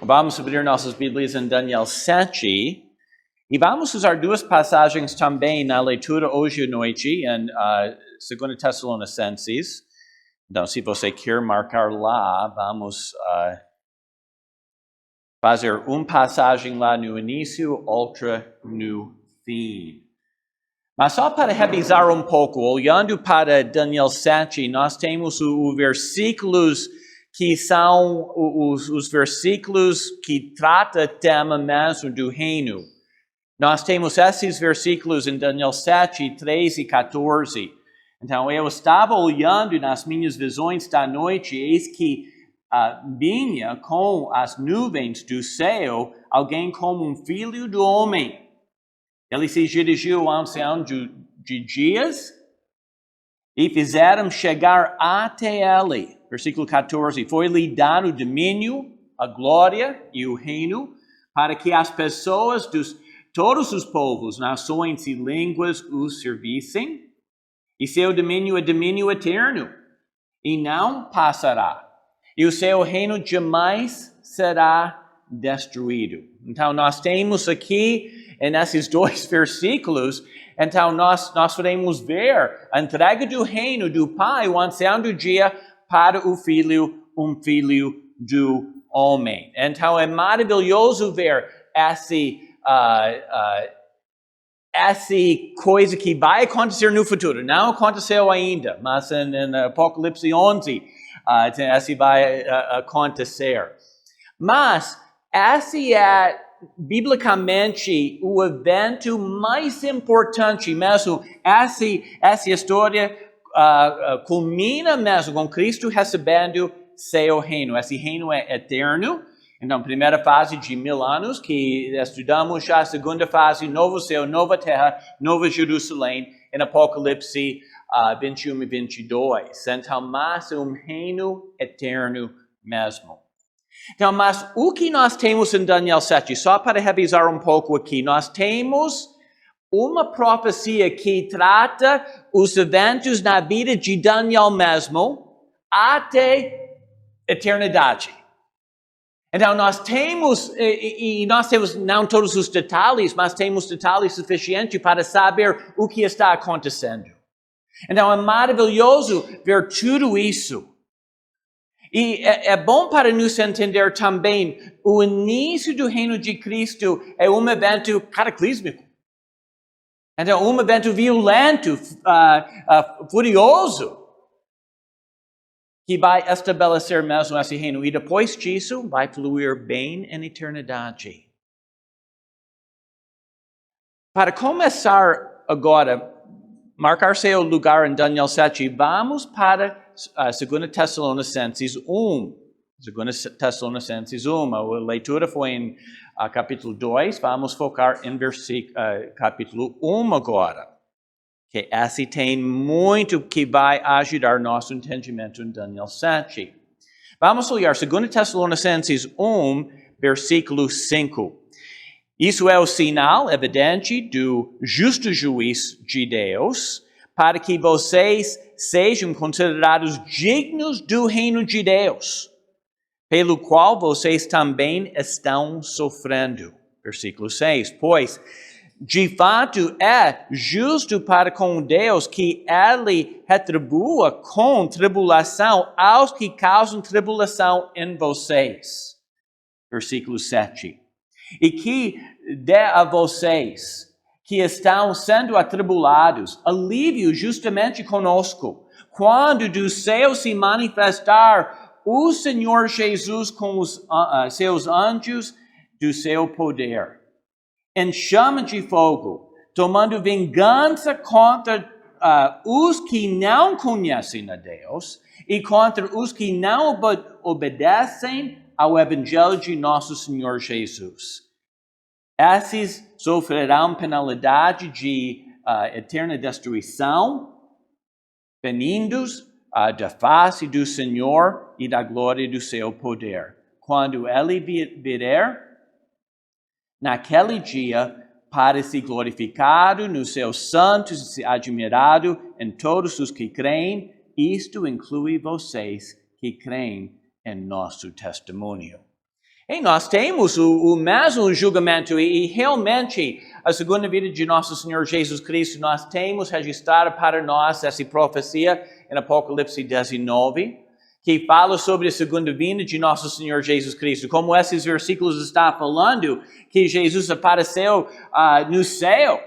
Vamos abrir nossas Bíblias em Daniel 7 e vamos usar duas passagens também na leitura hoje à noite em 2 Tessalonicenses. Então, se você quer marcar lá, vamos fazer uma passagem lá no início, outra no fim. Mas só para revisar um pouco, olhando para Daniel 7, nós temos os versículos que são os versículos que tratam o tema mesmo do reino. Nós temos esses versículos em Daniel 7, 13 e 14. Então, eu estava olhando nas minhas visões da noite, eis que vinha com as nuvens do céu alguém como um filho do homem. Ele se dirigiu ao ancião de dias e fizeram chegar até ele. Versículo 14. Foi-lhe dado o domínio, a glória e o reino para que as pessoas dos todos os povos, nações e línguas o servissem. E seu domínio é domínio eterno e não passará. E o seu reino jamais será destruído. Então, nós temos aqui, nesses dois versículos, então nós podemos ver a entrega do reino do Pai, o ancião do dia, para o Filho, um filho do homem. Então, é maravilhoso ver essa coisa que vai acontecer no futuro. Não aconteceu ainda, mas em Apocalipse 11, essa vai acontecer. Mas esse é, biblicamente, o evento mais importante mesmo. Essa história culmina mesmo com Cristo recebendo seu reino. Esse reino é eterno. Então, primeira fase de 1000 anos, que estudamos já. Segunda fase, novo céu, nova terra, nova Jerusalém, em Apocalipse 21 e 22. Então, mas é um reino eterno mesmo. Então, mas o que nós temos em Daniel 7, só para revisar um pouco aqui, nós temos uma profecia que trata os eventos na vida de Daniel mesmo até eternidade. Então, nós temos não todos os detalhes, mas temos detalhes suficientes para saber o que está acontecendo. Então, é maravilhoso ver tudo isso. E é bom para nos entender também, o início do reino de Cristo é um evento cataclísmico. Então, um evento violento, furioso, que vai estabelecer mesmo esse reino. E depois disso, vai fluir bem em eternidade. Para começar agora, marcar seu lugar em Daniel 7, vamos para 2 Tessalonicenses 1. 2 Tessalonicenses 1, a leitura foi em capítulo 2, vamos focar em capítulo 1 agora. Que esse tem muito que vai ajudar nosso entendimento em Daniel 7. Vamos olhar 2 Tessalonicenses 1, versículo 5. Isso é o sinal evidente do justo juiz de Deus, para que vocês sejam considerados dignos do reino de Deus, pelo qual vocês também estão sofrendo. Versículo 6. Pois, de fato, é justo para com Deus que Ele retribua com tribulação aos que causam tribulação em vocês. Versículo 7. E que dê a vocês que estão sendo atribulados alívio justamente conosco, quando do céu se manifestar o Senhor Jesus com os seus anjos do seu poder, em chama de fogo, tomando vingança contra os que não conhecem a Deus e contra os que não obedecem ao Evangelho de nosso Senhor Jesus. Esses sofrerão penalidade de eterna destruição, venidos da face do Senhor e da glória do seu poder. Quando Ele vier, naquele dia, para se glorificado nos seus santos e se admirado em todos os que creem, isto inclui vocês que creem em nosso testemunho. E nós temos o mesmo julgamento e realmente a segunda vida de nosso Senhor Jesus Cristo, nós temos registrado para nós essa profecia em Apocalipse 19, que fala sobre a segunda vinda de nosso Senhor Jesus Cristo. Como esses versículos estão falando, que Jesus apareceu no céu.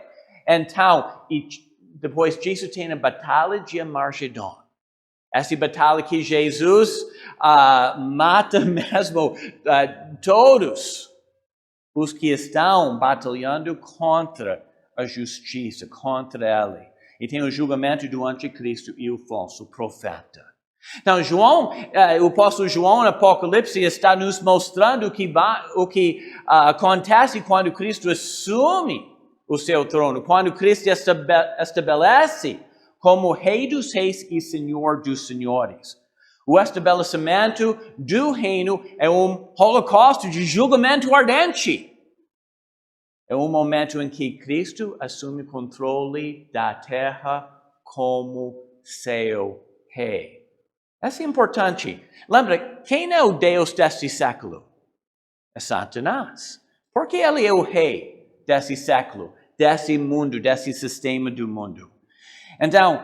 Então, e depois disso tem a batalha de Armagedon. Essa batalha que Jesus mata mesmo todos os que estão batalhando contra a justiça, contra Ele. E tem o julgamento do anticristo e o falso profeta. Então, o apóstolo João, no Apocalipse, está nos mostrando o que acontece quando Cristo assume o seu trono, quando Cristo estabelece como Rei dos Reis e Senhor dos Senhores. O estabelecimento do reino é um holocausto de julgamento ardente. É um momento em que Cristo assume o controle da terra como seu Rei. Isso é importante. Lembra, quem é o Deus deste século? É Satanás. Porque ele é o rei desse século, desse mundo, desse sistema do mundo. Então,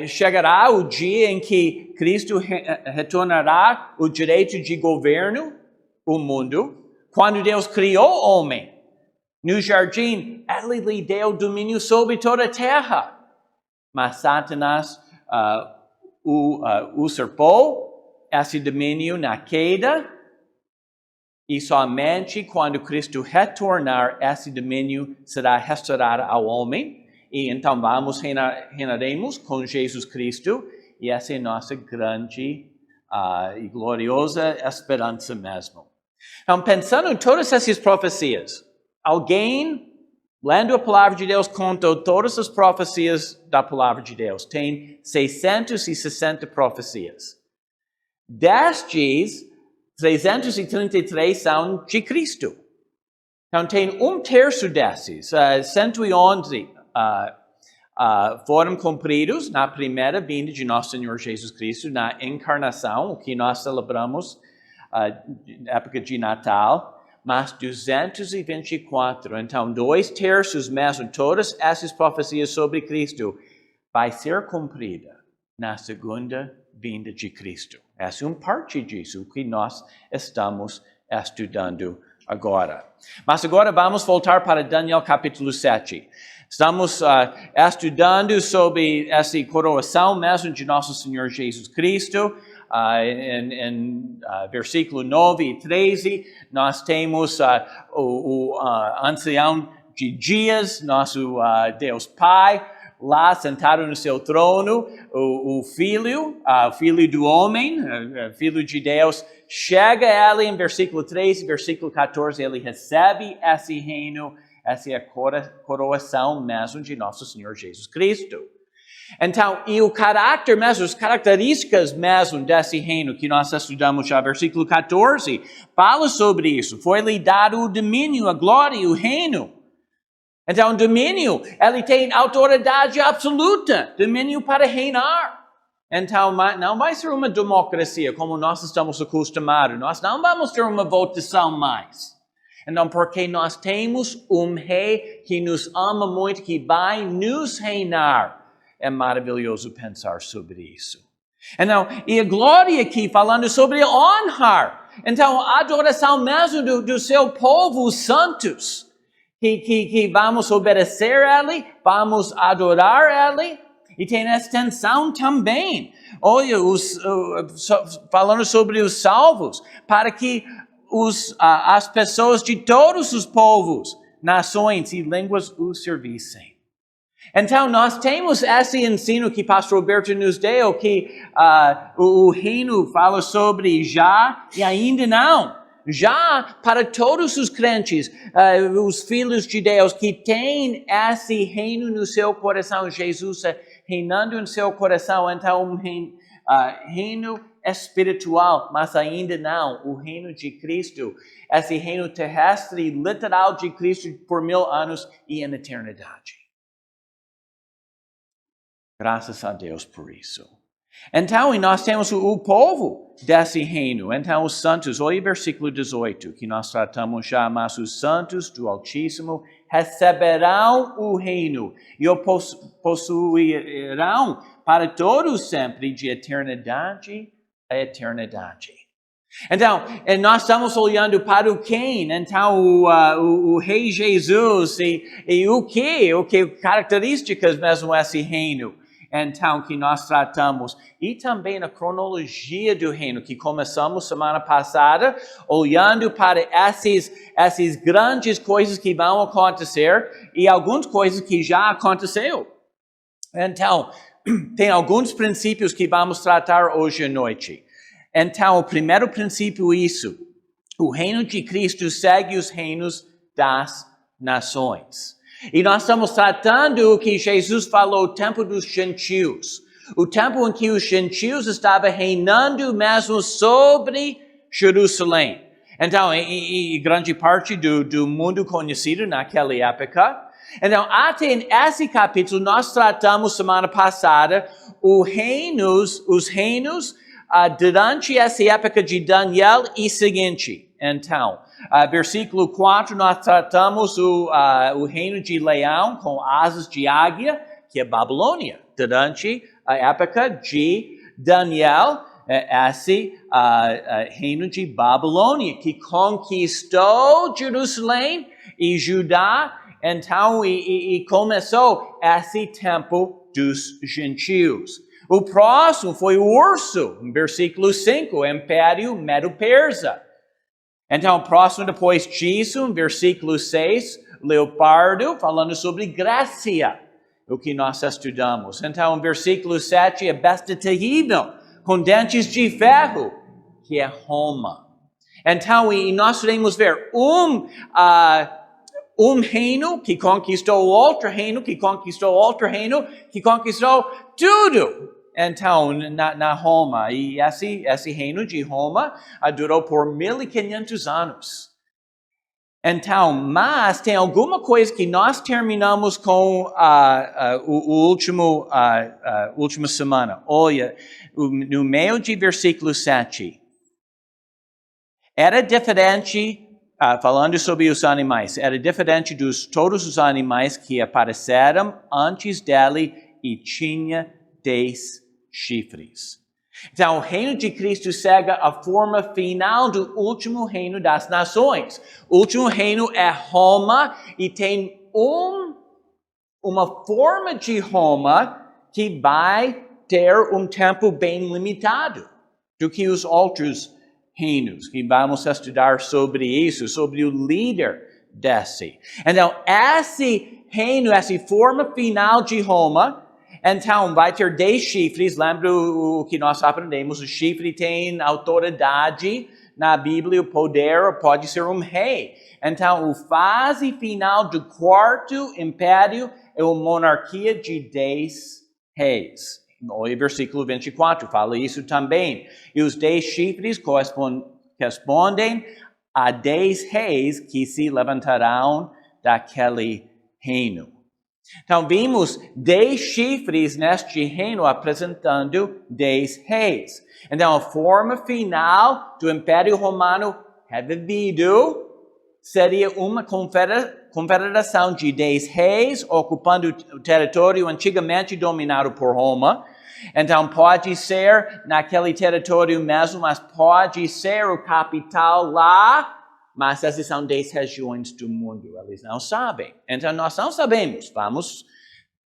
chegará o dia em que Cristo retornará o direito de governo, o mundo. Quando Deus criou o homem no jardim, Ele lhe deu domínio sobre toda a terra. Mas Satanás usurpou esse domínio na queda, e somente quando Cristo retornar, esse domínio será restaurado ao homem, e então reinaremos com Jesus Cristo, e essa é a nossa grande e gloriosa esperança mesmo. Então, pensando em todas essas profecias, alguém, lendo a palavra de Deus, contou todas as profecias da palavra de Deus. Tem 660 profecias. Destes, 333 são de Cristo. Então, tem um terço desses, 111, foram cumpridos na primeira vinda de nosso Senhor Jesus Cristo, na encarnação, o que nós celebramos na época de Natal. Mas 224, então 2/3 mesmo, todas essas profecias sobre Cristo vai ser cumprida na segunda vinda de Cristo. Essa é uma parte disso que nós estamos estudando agora. Mas agora vamos voltar para Daniel capítulo 7. Estamos estudando sobre essa coroação mesmo de nosso Senhor Jesus Cristo. Em versículo 9 e 13, nós temos o ancião de dias, nosso Deus Pai, lá sentado no seu trono, o Filho do homem, Filho de Deus, chega a ele em versículo 13, versículo 14, ele recebe esse reino, essa é a coroação mesmo de nosso Senhor Jesus Cristo. Então, e o caráter mesmo, as características mesmo desse reino que nós estudamos já, versículo 14, fala sobre isso. Foi-lhe dado o domínio, a glória e o reino. Então, o domínio, ele tem autoridade absoluta, domínio para reinar. Então, não vai ser uma democracia como nós estamos acostumados. Nós não vamos ter uma votação mais. Então, porque nós temos um rei que nos ama muito, que vai nos reinar. É maravilhoso pensar sobre isso. Então, e a glória aqui falando sobre honrar. Então, a adoração mesmo do seu povo, os santos, que vamos obedecer a Ele, vamos adorar a Ele. E tem essa tensão também. Olha, falando sobre os salvos, para que as pessoas de todos os povos, nações e línguas o servissem. Então, nós temos esse ensino que pastor Roberto nos deu, que o reino fala sobre já e ainda não. Já para todos os crentes, os filhos de Deus que têm esse reino no seu coração, Jesus reinando no seu coração, então um reino espiritual, mas ainda não, o reino de Cristo, esse reino terrestre literal de Cristo por 1000 anos e na eternidade. Graças a Deus por isso. Então, e nós temos o povo desse reino. Então, os santos, olha o versículo 18, que nós tratamos já, mas os santos do Altíssimo receberão o reino e o possuirão para todos sempre, de eternidade a eternidade. Então, nós estamos olhando para o quem, então o Rei Jesus e o que características mesmo esse reino, então, que nós tratamos, e também a cronologia do reino, que começamos semana passada, olhando para essas grandes coisas que vão acontecer e algumas coisas que já aconteceu. Então, tem alguns princípios que vamos tratar hoje à noite. Então, o primeiro princípio é isso. O reino de Cristo segue os reinos das nações. E nós estamos tratando o que Jesus falou, o tempo dos gentios. O tempo em que os gentios estavam reinando mesmo sobre Jerusalém. Então, e grande parte do mundo conhecido naquela época. Então, até esse capítulo, nós tratamos semana passada os reinos durante essa época de Daniel e seguinte. Então, versículo 4, nós tratamos o reino de leão com asas de águia, que é Babilônia. Durante a época de Daniel, esse reino de Babilônia, que conquistou Jerusalém e Judá. Então, e começou esse tempo dos gentios. O próximo foi o urso, versículo 5, Império Medo-Persa. Então, próximo depois disso, versículo 6, leopardo, falando sobre Grécia, o que nós estudamos. Então, versículo 7, a besta terrível, com dentes de ferro, que é Roma. Então, e nós podemos ver um reino que conquistou outro reino, que conquistou outro reino, que conquistou tudo. Então, na Roma, e esse reino de Roma durou por 1500 anos. Então, mas tem alguma coisa que nós terminamos com última semana. Olha, no meio de versículo 7, era diferente. Falando sobre os animais, era diferente de todos os animais que apareceram antes dele e tinha 10 chifres. Então, o reino de Cristo segue a forma final do último reino das nações. O último reino é Roma e tem uma forma de Roma que vai ter um tempo bem limitado do que os outros reinos, que vamos estudar sobre isso, sobre o líder desse. Então, esse reino, essa forma final de Roma, então vai ter 10 chifres. Lembra o que nós aprendemos? O chifre tem autoridade na Bíblia, o poder, pode ser um rei. Então, a fase final do quarto império é a monarquia de 10 reis. O versículo 24 fala isso também. E os 10 chifres correspondem a 10 reis que se levantarão daquele reino. Então, vimos 10 chifres neste reino apresentando 10 reis. Então, a forma final do Império Romano revivido seria uma confederação de 10 reis ocupando o território antigamente dominado por Roma. Então, pode ser naquele território mesmo, mas pode ser o capital lá, mas essas são 10 regiões do mundo, eles não sabem. Então, nós não sabemos,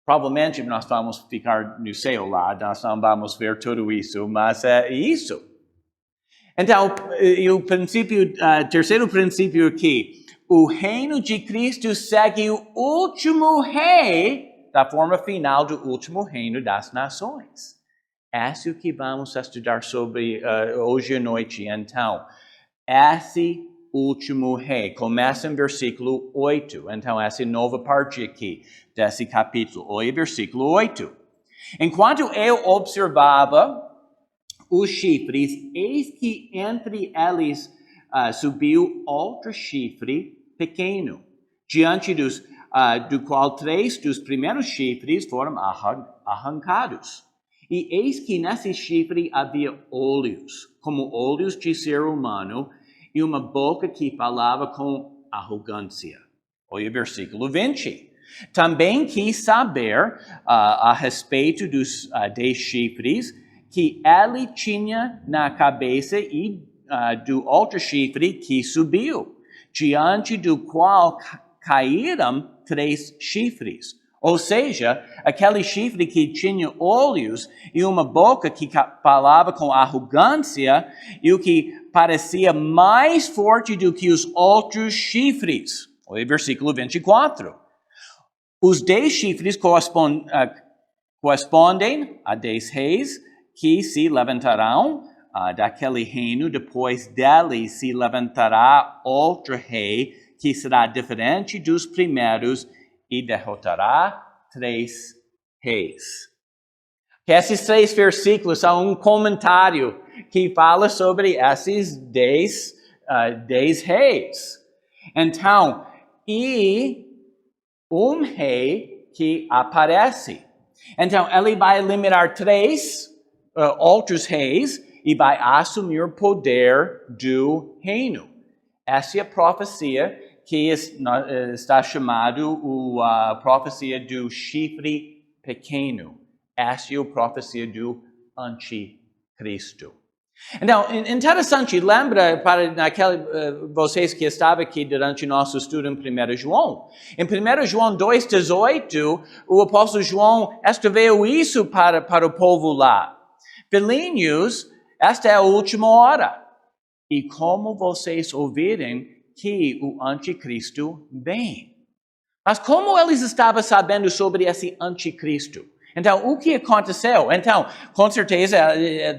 provavelmente nós vamos ficar no céu lá, nós não vamos ver tudo isso, mas é isso. Então, o terceiro princípio aqui, o reino de Cristo segue o último rei da forma final do último reino das nações. Esse é o que vamos estudar sobre hoje à noite. Então, esse último rei começa em versículo 8. Então, essa nova parte aqui desse capítulo. Olha versículo 8. Enquanto eu observava os chifres, eis que entre eles subiu outro chifre pequeno, diante do qual 3 dos primeiros chifres foram arrancados. E eis que nesse chifre havia olhos, como olhos de ser humano, e uma boca que falava com arrogância. Olha o versículo 20. Também quis saber a respeito dos 10 chifres que ele tinha na cabeça e do outro chifre que subiu, diante do qual caíram 3 chifres. Ou seja, aquele chifre que tinha olhos e uma boca que falava com arrogância e o que parecia mais forte do que os outros chifres. Olha o versículo 24. Os 10 chifres correspondem a 10 reis que se levantarão daquele reino. Depois dele se levantará outro rei que será diferente dos primeiros e derrotará 3 reis. Esses 3 versículos são um comentário que fala sobre esses 10 reis. Então, e um rei que aparece. Então, ele vai eliminar 3 outros reis e vai assumir o poder do reino. Essa é a profecia que está chamado a profecia do chifre pequeno. Essa é a profecia do anticristo. Então, interessante, lembra para vocês que estavam aqui durante nosso estudo em 1 João. Em 1 João 2,18, o apóstolo João escreveu isso para o povo lá. Filhinhos, esta é a última hora. E como vocês ouvirem que o anticristo vem. Mas como eles estavam sabendo sobre esse anticristo? Então, o que aconteceu? Então, com certeza,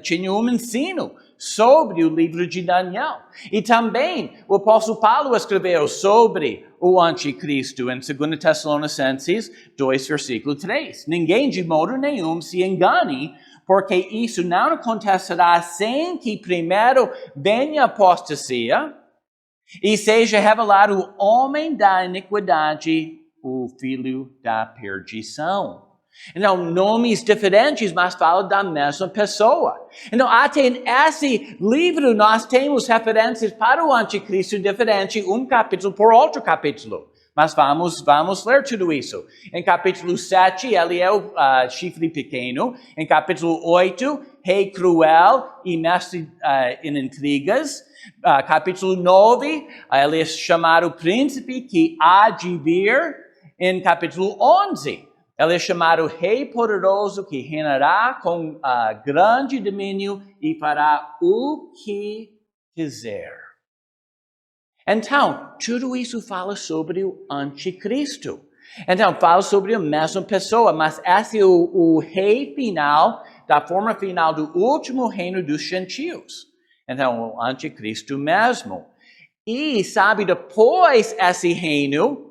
tinha um ensino sobre o livro de Daniel. E também, o apóstolo Paulo escreveu sobre o anticristo em 2 Tessalonicenses 2, versículo 3. Ninguém de modo nenhum se engane, porque isso não acontecerá sem que primeiro venha a apostasia e seja revelado o homem da iniquidade, o filho da perdição. Então, nomes diferentes, mas falam da mesma pessoa. Então, até nesse livro nós temos referências para o anticristo diferente, um capítulo por outro capítulo. Mas vamos ler tudo isso. Em capítulo 7, ele é o chifre pequeno. Em capítulo 8, rei cruel e mestre em intrigas. Capítulo 9, ele é chamado príncipe que há de vir. Em capítulo 11, ele é chamado rei poderoso que reinará com grande domínio e fará o que quiser. Então, tudo isso fala sobre o anticristo. Então, fala sobre a mesma pessoa, mas esse é o rei final, da forma final do último reino dos gentios. Então, o anticristo mesmo. E, sabe, depois esse reino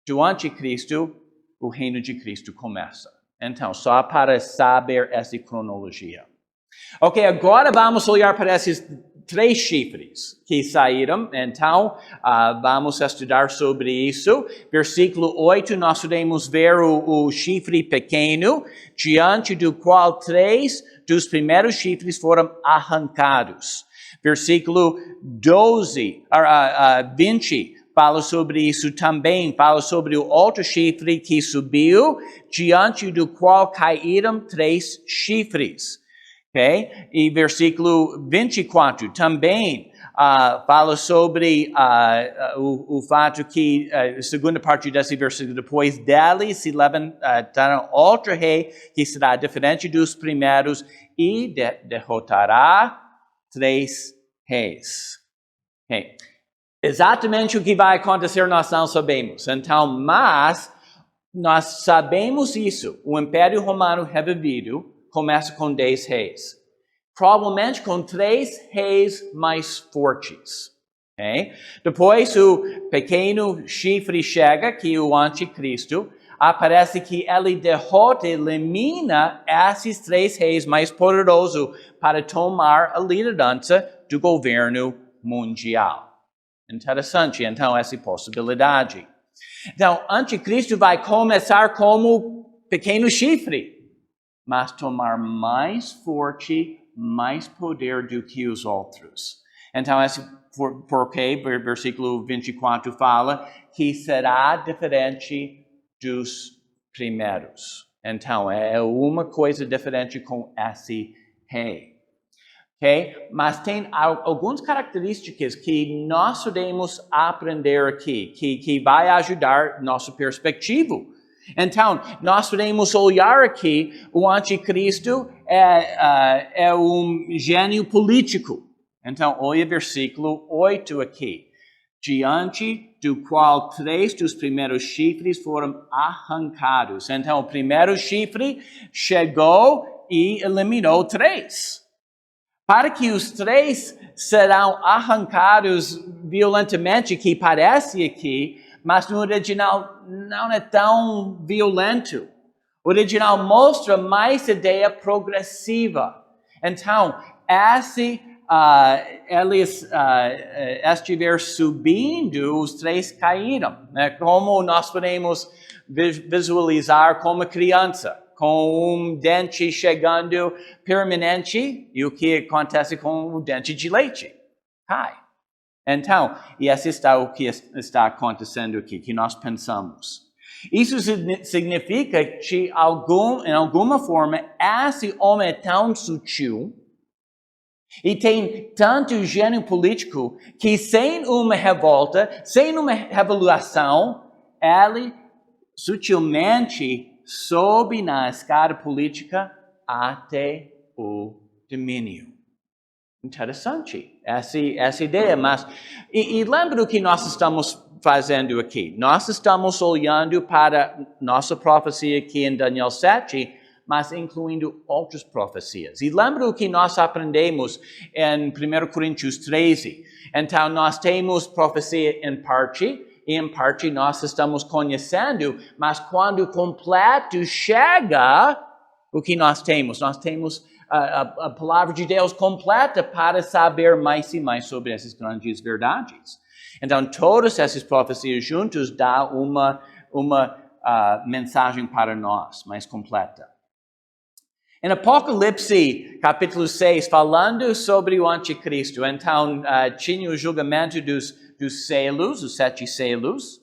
do anticristo, o reino de Cristo começa. Então, só para saber essa cronologia. Ok, agora vamos olhar para esses 3 chifres que saíram. Então, vamos estudar sobre isso. Versículo 8, nós podemos ver o chifre pequeno, diante do qual 3 dos primeiros chifres foram arrancados. Versículo 20, fala sobre isso também. Fala sobre o outro chifre que subiu, diante do qual caíram 3 chifres. Okay? E versículo 24 também fala sobre o fato que, a segunda parte desse versículo, depois dele se levantará outro rei que será diferente dos primeiros e derrotará 3 reis. Okay. Exatamente o que vai acontecer nós não sabemos. Então, mas nós sabemos isso. O Império Romano revivido começa com 10 reis. Provavelmente com 3 reis mais fortes. Okay? Depois o pequeno chifre chega, que é o anticristo. Aparece que ele derrota, elimina esses 3 reis mais poderosos para tomar a liderança do governo mundial. Interessante, então, essa possibilidade. Então, o anticristo vai começar como pequeno chifre. mas tomar mais forte, mais poder do que os outros. Então, esse porque versículo 24 fala que será diferente dos primeiros. Então, é uma coisa diferente com esse rei. Okay? Mas tem algumas características que nós podemos aprender aqui, que vai ajudar nossa perspectiva. Então, nós podemos olhar aqui, o anticristo é um gênio político. Então, olha versículo 8 aqui. Diante do qual 3 dos primeiros chifres foram arrancados. Então, o primeiro chifre chegou e eliminou 3. Para que os 3 serão arrancados violentamente, que parece aqui, mas no original não é tão violento. O original mostra mais ideia progressiva. Então, eles estiveram subindo, os 3 caíram. Né? Como nós podemos visualizar como criança, com um dente chegando permanente, e o que acontece com o dente de leite? Cai. Então, e esse está o que está acontecendo aqui, que nós pensamos. Isso significa que, em alguma forma, esse homem é tão sutil e tem tanto gênio político que sem uma revolta, sem uma revolução, ele sutilmente sobe na escada política até o domínio. Interessante essa ideia, mas e lembra o que nós estamos fazendo aqui? Nós estamos olhando para nossa profecia aqui em Daniel 7, mas incluindo outras profecias. E lembra o que nós aprendemos em 1 Coríntios 13? Então, nós temos profecia em parte, e em parte nós estamos conhecendo, mas quando o completo chega, o que nós temos? Nós temos a palavra de Deus completa para saber mais e mais sobre essas grandes verdades. Então, todas essas profecias juntas dão uma mensagem para nós mais completa. Em Apocalipse, capítulo 6, falando sobre o anticristo, então tinha o julgamento dos selos, os 7 selos.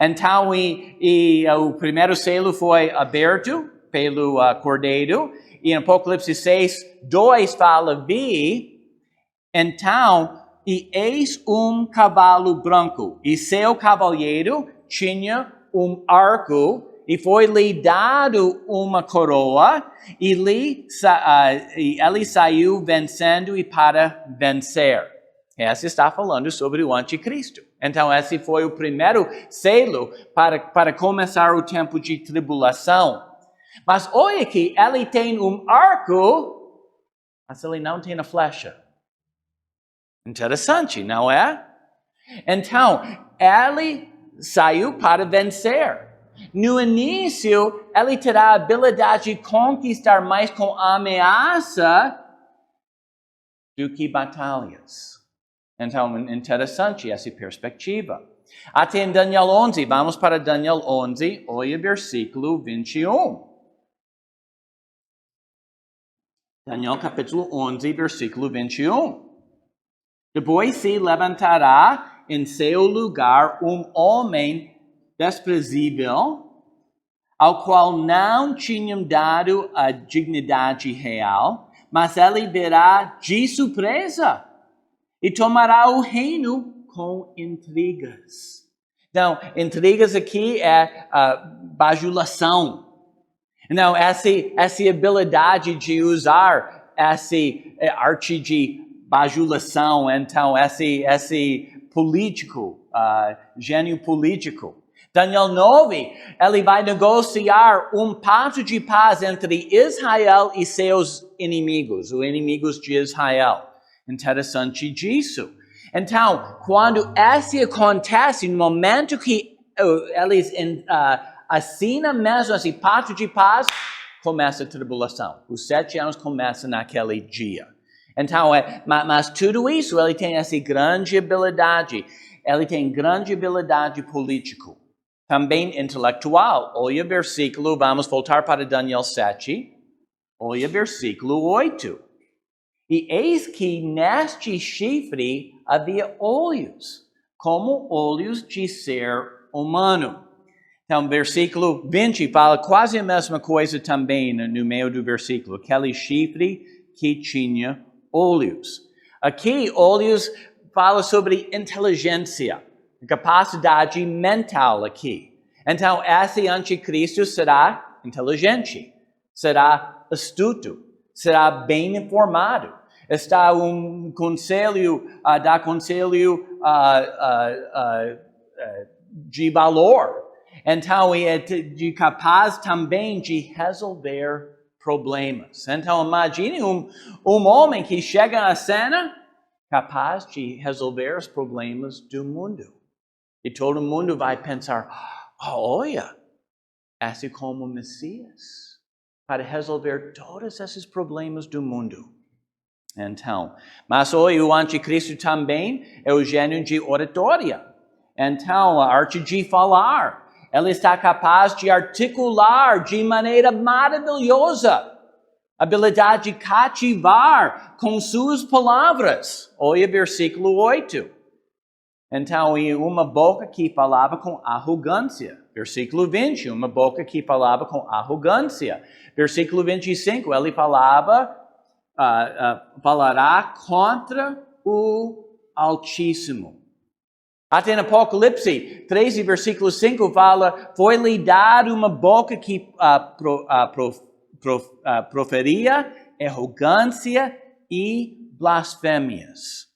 Então, o primeiro selo foi aberto pelo cordeiro. E em Apocalipse 6, 2 fala, vi, então, e eis um cavalo branco, e seu cavalheiro tinha um arco, e foi-lhe dado uma coroa, e ele saiu vencendo e para vencer. Essa está falando sobre o anticristo. Então, esse foi o primeiro selo para começar o tempo de tribulação. Mas olha aqui, ele tem um arco, mas ele não tem a flecha. Interessante, não é? Então, ele saiu para vencer. No início, ele terá a habilidade de conquistar mais com ameaça do que batalhas. Então, interessante essa perspectiva. Até em Daniel 11, vamos para Daniel 11, olha versículo 21. Daniel capítulo 11, versículo 21. Depois se levantará em seu lugar um homem desprezível, ao qual não tinham dado a dignidade real, mas ele virá de surpresa e tomará o reino com intrigas. Então, intrigas aqui é bajulação. Não, essa habilidade de usar essa arte de bajulação, então, esse político, gênio político. Daniel 9, ele vai negociar um pacto de paz entre Israel e seus inimigos, os inimigos de Israel. Interessante disso. Então, quando isso acontece, no momento que eles assinam mesmo esse pacto de paz, começa a tribulação. Os 7 anos começam naquele dia. Então, mas tudo isso, ele tem essa grande habilidade. Ele tem grande habilidade política. Também intelectual. Olha o versículo, vamos voltar para Daniel 7. Olha versículo 8. E eis que neste chifre havia olhos, como olhos de ser humano. Então, versículo 20 fala quase a mesma coisa também no meio do versículo. Aquele chifre que tinha olhos. Aqui, olhos fala sobre inteligência, capacidade mental aqui. Então, esse anticristo será inteligente, será astuto, será bem informado. Está dá conselho de valor. Então, é capaz também de resolver problemas. Então, imagine um homem que chega na cena capaz de resolver os problemas do mundo. E todo mundo vai pensar, olha, esse é como o Messias, para resolver todos esses problemas do mundo. Então, mas hoje o anticristo também é o gênio de oratória. Então, a arte de falar. Ele está capaz de articular de maneira maravilhosa. Habilidade de cativar com suas palavras. Olha versículo 8. Então, e uma boca que falava com arrogância. Versículo 20, uma boca que falava com arrogância. Versículo 25, ele falará contra o Altíssimo. Até no Apocalipse 13, versículo 5 fala, foi-lhe dado uma boca que proferia arrogância e blasfêmias.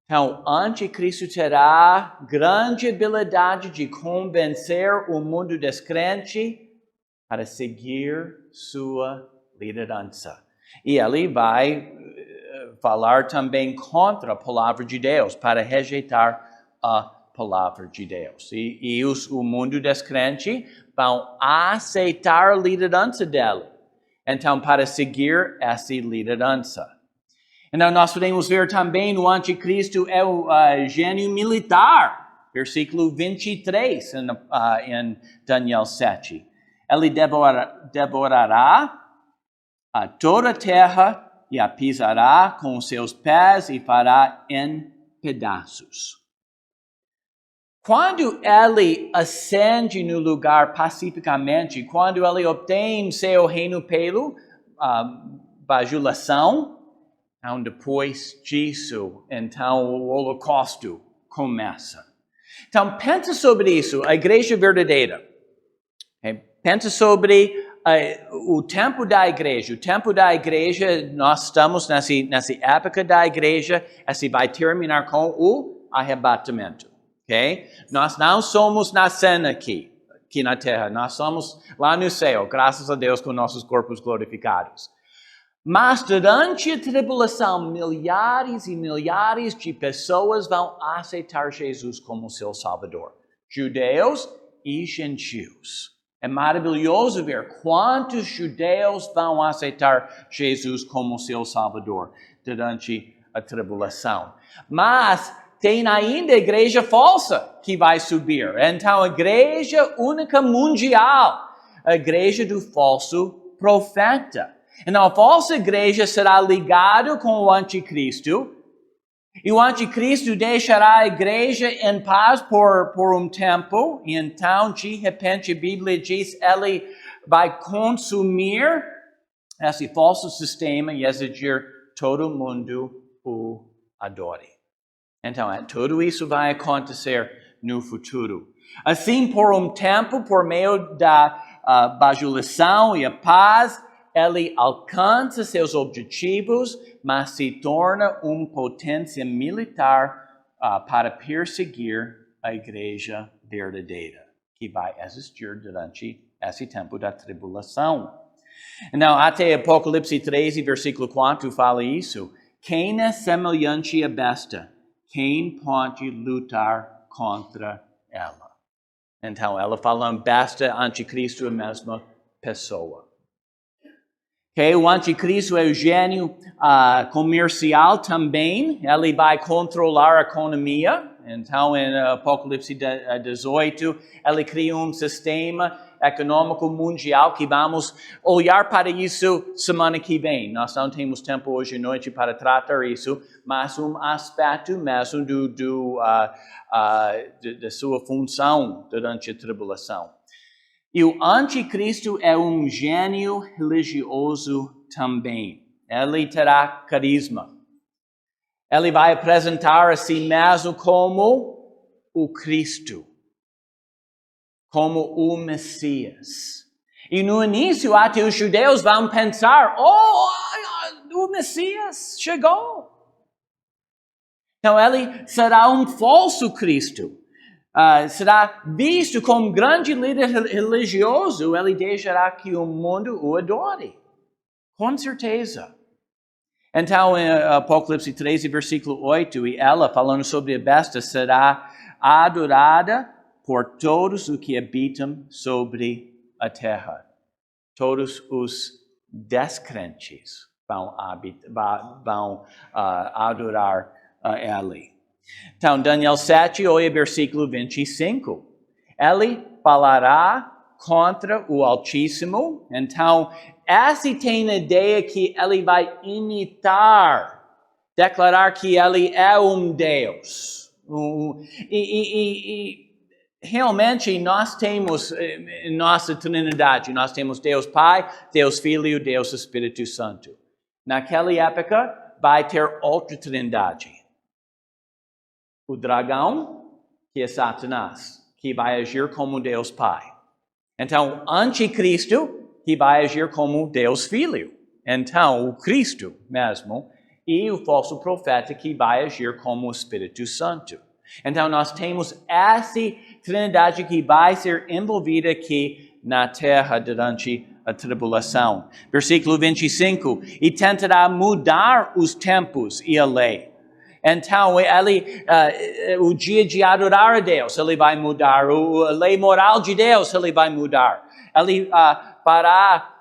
Então, o anticristo terá grande habilidade de convencer o mundo descrente para seguir sua liderança. E ele vai falar também contra a palavra de Deus, para rejeitar a palavra de Deus. E o mundo descrente vão aceitar a liderança dele. Então, para seguir essa liderança. Então, nós podemos ver também o anticristo é o gênio militar. Versículo 23 em Daniel 7. Ele devorará toda a terra e a pisará com seus pés e fará em pedaços. Quando ele ascende no lugar pacificamente, quando ele obtém seu reino pelo bajulação, então depois disso, então o holocausto começa. Então pensa sobre isso, a igreja verdadeira. Pensa sobre o tempo da igreja. O tempo da igreja, nós estamos nessa época da igreja, essa vai terminar com o arrebatamento. Okay? Nós não somos na cena aqui na terra. Nós somos lá no céu, graças a Deus, com nossos corpos glorificados. Mas durante a tribulação, milhares e milhares de pessoas vão aceitar Jesus como seu Salvador. Judeus e gentios. É maravilhoso ver quantos judeus vão aceitar Jesus como seu Salvador durante a tribulação. Mas tem ainda a igreja falsa que vai subir. Então, a igreja única mundial, a igreja do falso profeta. Então, a falsa igreja será ligada com o anticristo. E o anticristo deixará a igreja em paz por um tempo. E então, de repente, a Bíblia diz, ele vai consumir esse falso sistema e exigir todo mundo o adore. Então, tudo isso vai acontecer no futuro. Assim, por um tempo, por meio da bajulação e a paz, ele alcança seus objetivos, mas se torna uma potência militar para perseguir a igreja verdadeira, que vai existir durante esse tempo da tribulação. Então, até Apocalipse 13, versículo 4, fala isso. Quem é semelhante à besta? Quem pode lutar contra ela? Então, ela fala besta, anticristo, a mesma pessoa. Okay? O anticristo é o gênio comercial também. Ele vai controlar a economia. Então, em Apocalipse 18, ele cria sistema econômico mundial que vamos olhar para isso semana que vem. Nós não temos tempo hoje à noite para tratar isso, mas aspecto mesmo da sua função durante a tribulação. E o anticristo é gênio religioso também. Ele terá carisma. Ele vai apresentar a si mesmo como o Cristo, como o Messias. E no início, até os judeus vão pensar, o Messias chegou. Então, ele será falso Cristo. Será visto como grande líder religioso. Ele deixará que o mundo o adore. Com certeza. Então, em Apocalipse 13, versículo 8, e ela, falando sobre a besta, será adorada por todos os que habitam sobre a terra. Todos os descrentes vão adorar ele. Então, Daniel 7, olha versículo 25. Ele falará contra o Altíssimo. Então, essa tem a ideia que ele vai imitar, declarar que ele é Deus. E realmente nós temos em nossa Trindade, nós temos Deus Pai, Deus Filho e Deus Espírito Santo. Naquela época vai ter outra Trindade. O dragão, que é Satanás, que vai agir como Deus Pai. Então, o anticristo, que vai agir como Deus Filho. Então, o Cristo mesmo, e o falso profeta, que vai agir como o Espírito Santo. Então, nós temos essa trindade que vai ser envolvida aqui na terra durante a tribulação. Versículo 25, e tentará mudar os tempos e a lei. Então, o dia de adorar a Deus, ele vai mudar. A lei moral de Deus, ele vai mudar. Ele fará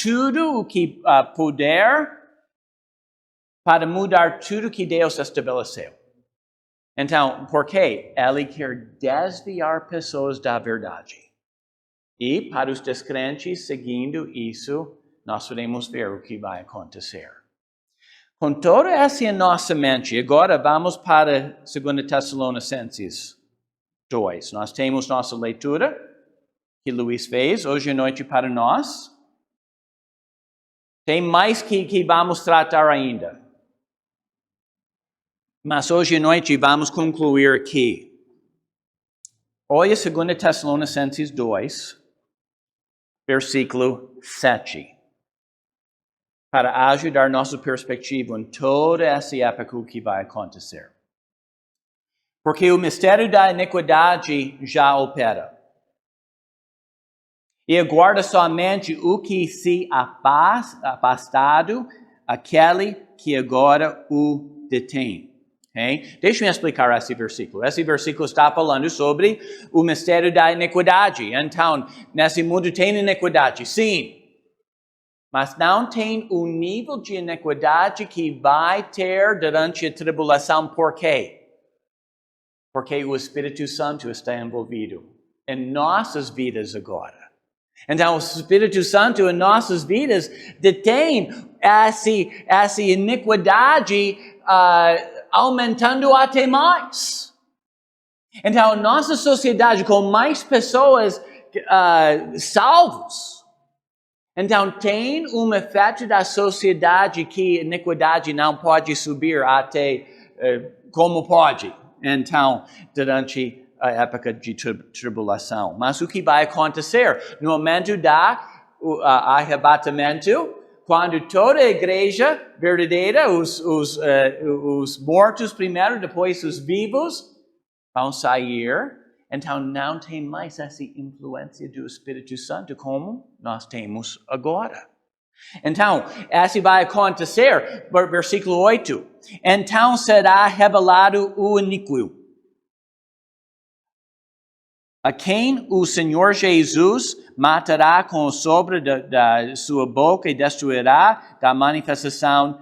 tudo o que puder para mudar tudo que Deus estabeleceu. Então, por quê? Ele quer desviar pessoas da verdade. E para os descrentes, seguindo isso, nós podemos ver o que vai acontecer. Com toda essa em nossa mente, agora vamos para 2 Tessalonicenses 2. Nós temos nossa leitura que Luiz fez hoje à noite para nós. Tem mais que vamos tratar ainda. Mas hoje à noite vamos concluir aqui. Olha 2 Tessalonicenses 2, versículo 7. Para ajudar nossa perspectiva em toda essa época que vai acontecer. Porque o mistério da iniquidade já opera. E aguarda somente o que se afastado, aquele que agora o detém. Okay? Deixa-me explicar esse versículo. Esse versículo está falando sobre o mistério da iniquidade. Então, nesse mundo tem iniquidade, sim. Mas não tem o nível de iniquidade que vai ter durante a tribulação. Por quê? Porque o Espírito Santo está envolvido em nossas vidas agora. Então, o Espírito Santo em nossas vidas detém essa iniquidade aumentando até mais. Então, nossa sociedade com mais pessoas salvos. Então, tem um efeito da sociedade que a iniquidade não pode subir até como pode. Então, durante a época de tribulação. Mas o que vai acontecer? No momento da arrebatamento, quando toda a igreja verdadeira, os mortos primeiro, depois os vivos, vão sair. Então, não tem mais essa influência do Espírito Santo como nós temos agora. Então, assim vai acontecer, versículo 8. Então será revelado o iníquo, a quem o Senhor Jesus matará com o sopro da sua boca e destruirá da manifestação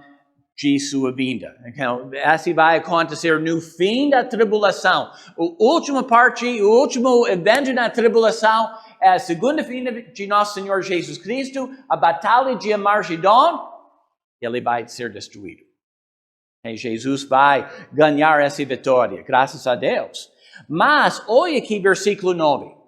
de sua vinda. Então, assim vai acontecer no fim da tribulação. A última parte, o último evento da tribulação é a segunda vinda de nosso Senhor Jesus Cristo, a batalha de Armagedon, ele vai ser destruído. E Jesus vai ganhar essa vitória, graças a Deus. Mas, olha aqui versículo 9.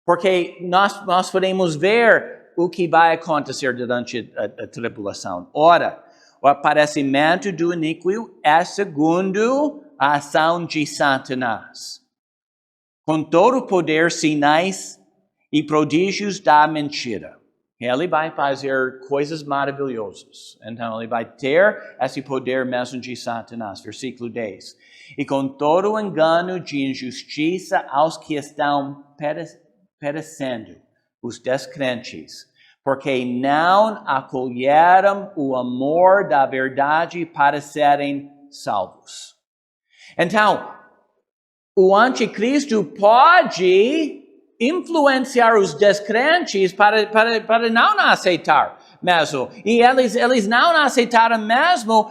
Porque nós podemos ver o que vai acontecer durante a tribulação. Ora, o aparecimento do iníquo é segundo a ação de Satanás, com todo o poder, sinais e prodígios da mentira. Ele vai fazer coisas maravilhosas. Então, ele vai ter esse poder mesmo de Satanás. Versículo 10. E com todo o engano de injustiça aos que estão perecendo, os descrentes, porque não acolheram o amor da verdade para serem salvos. Então, o anticristo pode influenciar os descrentes para não aceitar mesmo. E eles não aceitaram mesmo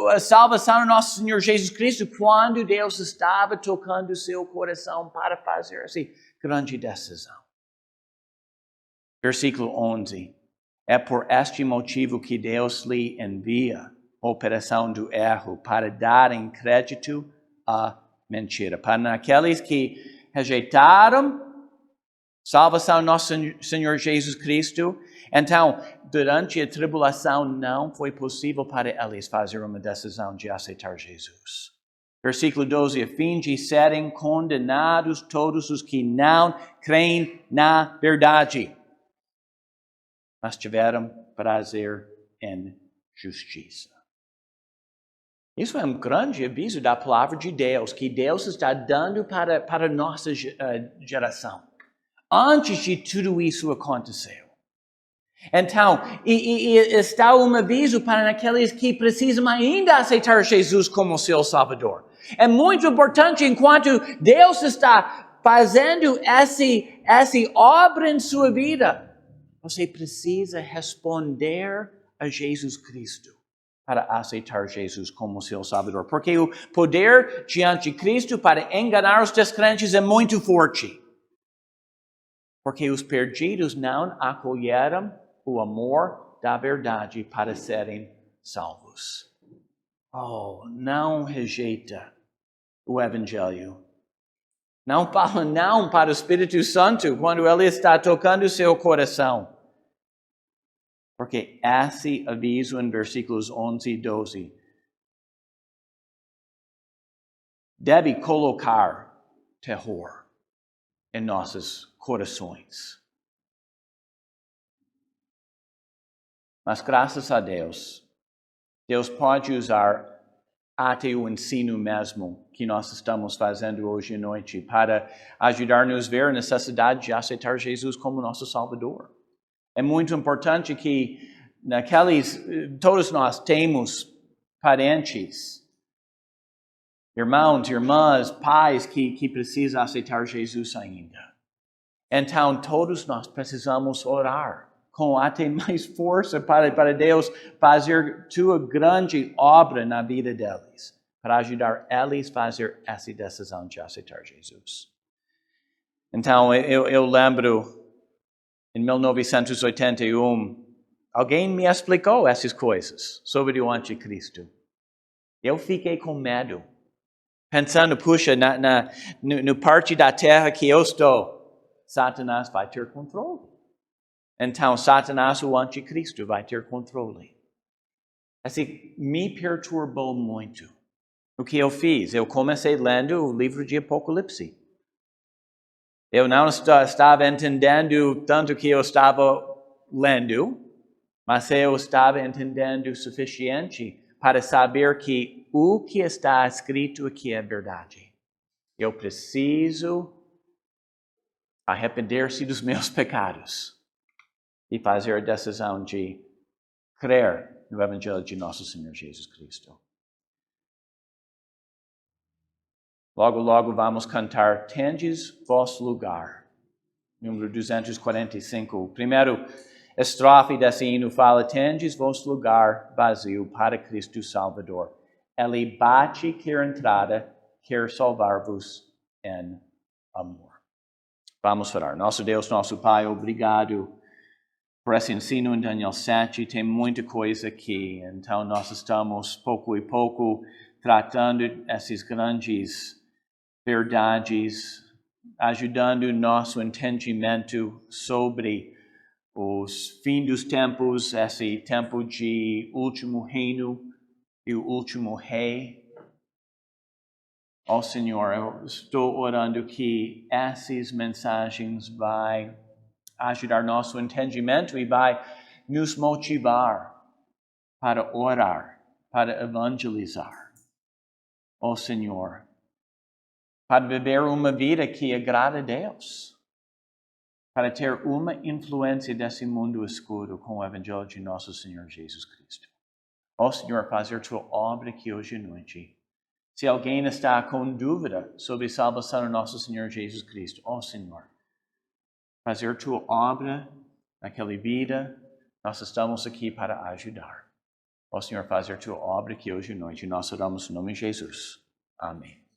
a salvação do nosso Senhor Jesus Cristo quando Deus estava tocando o seu coração para fazer essa grande decisão. Versículo 11. É por este motivo que Deus lhe envia a operação do erro para darem crédito à mentira. Para aqueles que rejeitaram salvação do nosso Senhor Jesus Cristo, então, durante a tribulação, não foi possível para eles fazer uma decisão de aceitar Jesus. Versículo 12, a fim de serem condenados todos os que não creem na verdade, mas tiveram prazer em justiça. Isso é um grande aviso da palavra de Deus, que Deus está dando para a nossa geração. Antes de tudo isso aconteceu. Então, está um aviso para aqueles que precisam ainda aceitar Jesus como seu Salvador. É muito importante, enquanto Deus está fazendo essa obra em sua vida, você precisa responder a Jesus Cristo para aceitar Jesus como seu Salvador. Porque o poder diante de Cristo para enganar os descrentes é muito forte. Porque os perdidos não acolheram o amor da verdade para serem salvos. Oh, não rejeita o Evangelho. Não fala não para o Espírito Santo quando Ele está tocando o seu coração. Porque esse aviso em versículos 11 e 12 deve colocar terror em nossos corações. Mas graças a Deus, Deus pode usar até o ensino mesmo que nós estamos fazendo hoje à noite para ajudar-nos a ver a necessidade de aceitar Jesus como nosso Salvador. É muito importante que todos nós temos parentes, irmãos, irmãs, pais que precisam aceitar Jesus ainda. Então, todos nós precisamos orar com até mais força para Deus fazer sua grande obra na vida deles, para ajudar eles a fazer essa decisão de aceitar Jesus. Então, eu lembro, em 1981, alguém me explicou essas coisas sobre o anticristo. Eu fiquei com medo, pensando, puxa, no parte da terra que eu estou, Satanás vai ter controle. Então, Satanás, o anticristo, vai ter controle. Assim, me perturbou muito. O que eu fiz? Eu comecei lendo o livro de Apocalipse. Eu não estava entendendo tanto que eu estava lendo, mas eu estava entendendo o suficiente para saber que o que está escrito aqui é verdade. Eu preciso arrepender-se dos meus pecados e fazer a decisão de crer no Evangelho de nosso Senhor Jesus Cristo. Logo, logo vamos cantar Tendes Vosso Lugar, número 245. Primeiro, estrofe desse hino fala, tendes vosso lugar vazio para Cristo Salvador. Ele bate, quer entrada, quer salvar-vos em amor. Vamos orar. Nosso Deus, nosso Pai, obrigado por esse ensino em Daniel 7. Tem muita coisa aqui, então nós estamos pouco e pouco tratando essas grandes verdades, ajudando nosso entendimento sobre os fins dos tempos, esse tempo de último reino e o último rei. Ó Senhor, eu estou orando que essas mensagens vai ajudar nosso entendimento e vai nos motivar para orar, para evangelizar. Ó Senhor, para viver uma vida que agrada a Deus, para ter uma influência desse mundo escuro com o Evangelho de nosso Senhor Jesus Cristo. Ó Senhor, fazer tua obra aqui hoje à noite. Se alguém está com dúvida sobre a salvação do nosso Senhor Jesus Cristo, ó Senhor, fazer tua obra naquela vida, nós estamos aqui para ajudar. Ó Senhor, fazer tua obra aqui hoje à noite. Nós oramos no nome de Jesus. Amém.